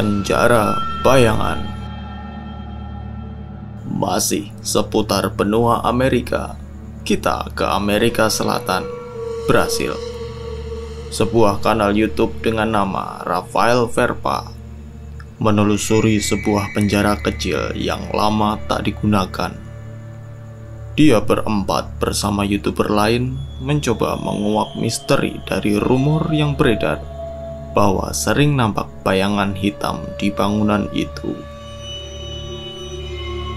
Penjara Bayangan. Masih seputar benua Amerika, kita ke Amerika Selatan, Brasil. Sebuah kanal YouTube dengan nama Rafael Verpa menelusuri sebuah penjara kecil yang lama tak digunakan. Dia berempat bersama YouTuber lain mencoba menguak misteri dari rumor yang beredar bahwa sering nampak bayangan hitam di bangunan itu.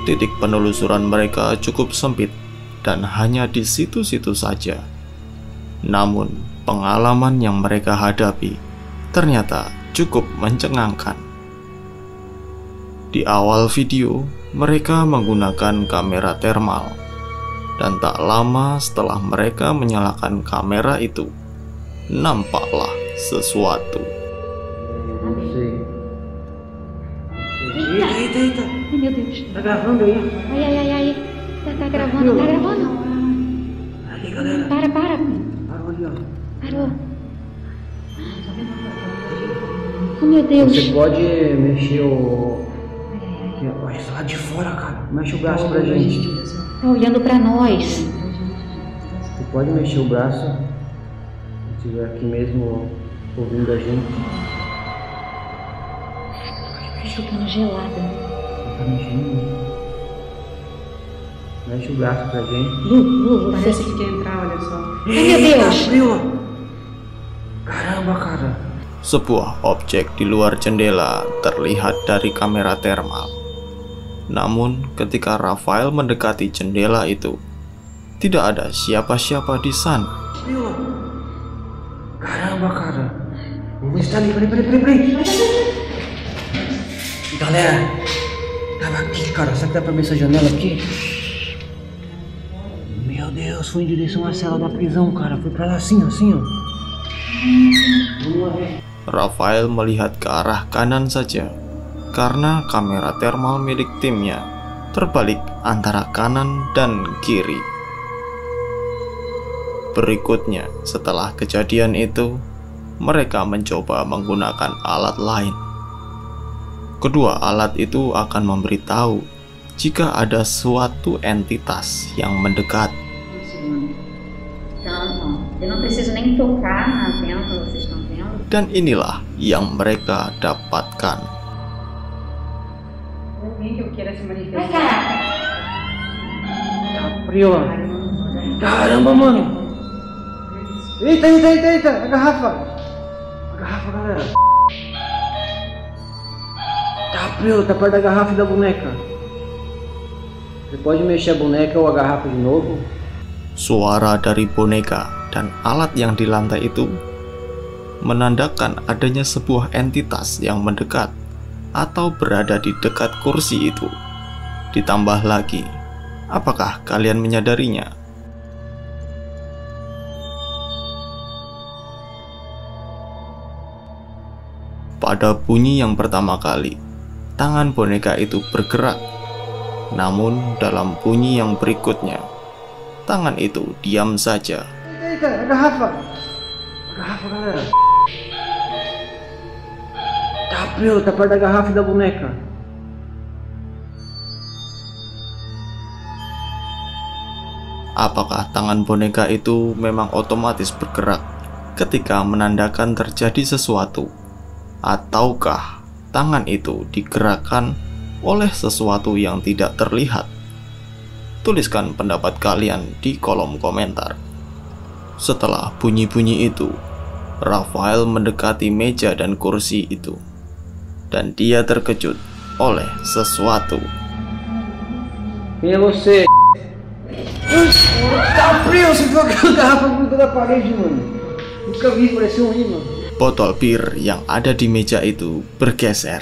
Titik penelusuran mereka cukup sempit dan hanya di situ-situ saja. Namun, pengalaman yang mereka hadapi ternyata cukup mencengangkan. Di awal video, mereka menggunakan kamera thermal, dan tak lama setelah mereka menyalakan kamera itu, nampaklah sesuatu. Eita. Ai, meu Deus. Tá gravando aí? Ai. Tá gravando, tá gravando. Aí, galera. Para. Parou ali, ó. Parou. Oh, meu Deus. Você pode mexer o... Olha, lá de fora, cara. Mexe o braço pra gente. Tá olhando pra nós. Você pode mexer o braço. Se estiver aqui mesmo ouvindo a gente. Tô ficando gelada. Tá mexendo. Mexe o braço pra gente. Lu, Parece que quer entrar, olha só. Ai, meu Deus. Abriu! Caramba, cara. Sebuah objek di luar jendela terlihat dari kamera thermal. Namun, ketika Rafael mendekati jendela itu, tidak ada siapa-siapa di sana. Abriu! Caramba, cara. Vamos estar ali, peraí. Galera, tava aqui, cara. Será que dá pra ver essa janela aqui? Meu Deus, foi em direção à cela da prisão, cara. Foi pra lá assim, ó. Vamos lá ver. Rafael melihat ke arah kanan saja, karena kamera thermal milik timnya terbalik antara kanan dan kiri. Berikutnya, setelah kejadian itu, mereka mencoba menggunakan alat lain. Kedua alat itu akan memberitahu jika ada suatu entitas yang mendekat. Dan inilah yang mereka dapatkan. Abriu, ó. Caramba, mano. Eita. A garrafa, galera. Abriu, tá perto da garrafa e da boneca. Você pode mexer a boneca ou a garrafa de novo? Suara dari boneka dan alat yang di lantai itu menandakan adanya sebuah entitas yang mendekat atau berada di dekat kursi itu. Ditambah lagi, apakah kalian menyadarinya? Pada bunyi yang pertama kali, tangan boneka itu bergerak. Namun dalam bunyi yang berikutnya, tangan itu diam saja. Eita, a garrafa, galera. Abriu, tá perto da garrafa e da boneca. Apakah tangan boneka itu memang otomatis bergerak ketika menandakan terjadi sesuatu? Ataukah tangan itu digerakkan oleh sesuatu yang tidak terlihat? Tuliskan pendapat kalian di kolom komentar. Setelah bunyi-bunyi itu, Rafael mendekati meja dan kursi itu, dan dia terkejut oleh sesuatu. Quem é você? Abriu, você viu a garrafa grudou da parede, mano. Nunca vi, parecia um imã. Botol bir yang ada di meja itu bergeser.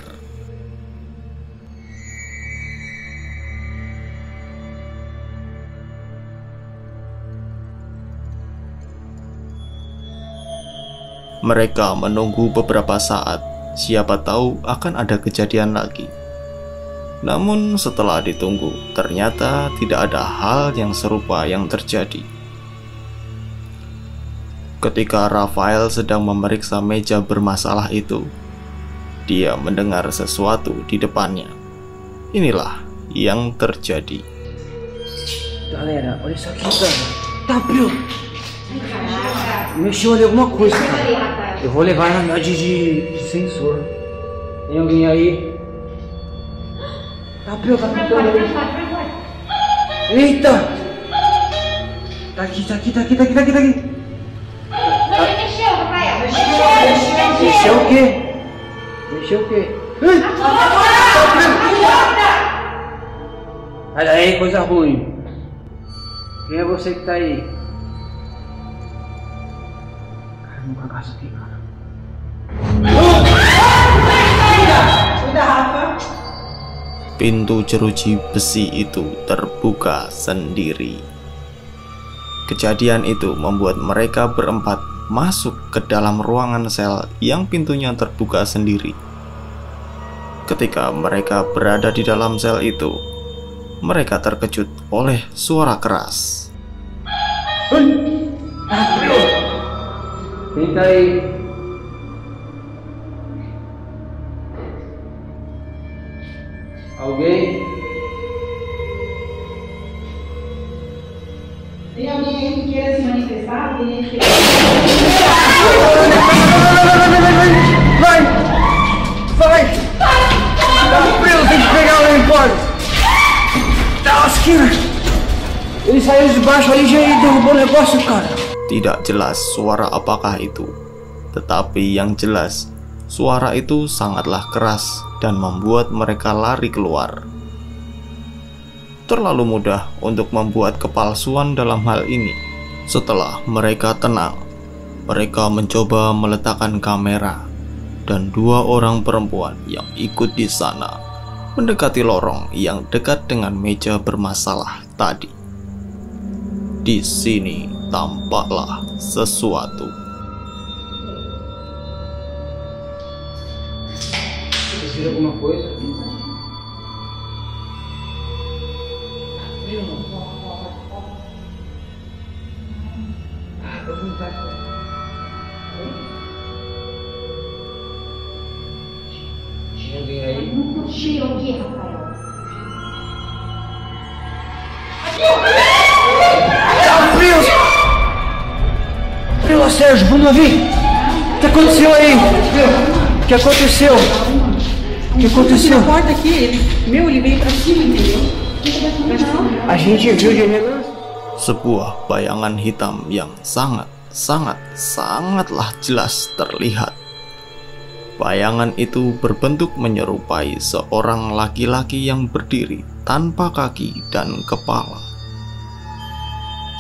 Mereka menunggu beberapa saat, siapa tahu akan ada kejadian lagi. Namun setelah ditunggu, ternyata tidak ada hal yang serupa yang terjadi. Ketika Rafael sedang memeriksa meja bermasalah itu, dia mendengar sesuatu di depannya. Inilah yang terjadi. Galera, olha isso aqui, cara. Tá, Bill. Mexeu ali alguma coisa, cara. Eu vou levar na unidade de sensor. Tem alguém aí? Tá, Bill, tá pintando ali. Eita! Tá aqui. Mexeu, Rafael. Mexeu o quê? Mexeu o quê? Olha aí, coisa ruim. Quem é você que tá aí? Cara, não cagaço aqui, cara. Cuida, Rafa. Pintu jeruji besi itu terbuka sendiri. Kejadian itu membuat mereka berempat masuk ke dalam ruangan sel yang pintunya terbuka sendiri. Ketika mereka berada di dalam sel itu, mereka terkejut oleh suara keras. Quem tá aí? Alguém? Tem alguém aí que queira se manifestar? Tem gente que Vai! Meu, tem que pegar o repórter! Tá lasqueira! Ele saiu de baixo ali e já derrubou o negócio, cara! Tidak jelas suara apakah itu, tetapi yang jelas suara itu sangatlah keras dan membuat mereka lari keluar. Terlalu mudah untuk membuat kepalsuan dalam hal ini. Setelah mereka tenang, mereka mencoba meletakkan kamera, dan dua orang perempuan yang ikut di sana mendekati lorong yang dekat dengan meja bermasalah tadi. Di sini tampaklah sesuatu. Vocês viram alguma coisa? Tinha alguém aí? Muito cheiro aqui, Rafael. Meu, Sérgio, vamos lá ver! O que aconteceu aí? O que aconteceu? O que aconteceu? a porta aqui, ele veio pra cima, entendeu? A gente viu de relance. Sebuah bayangan hitam yang sangatlah jelas terlihat. Bayangan itu berbentuk menyerupai seorang laki-laki yang berdiri tanpa kaki dan kepala.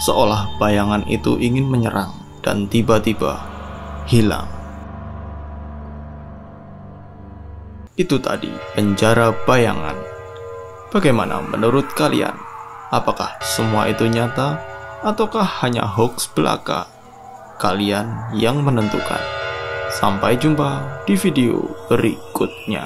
Seolah bayangan itu ingin menyerang dan tiba-tiba hilang. Itu tadi penjara bayangan. Bagaimana menurut kalian? Apakah semua itu nyata ataukah hanya hoax belaka? Kalian yang menentukan. Sampai jumpa di video berikutnya.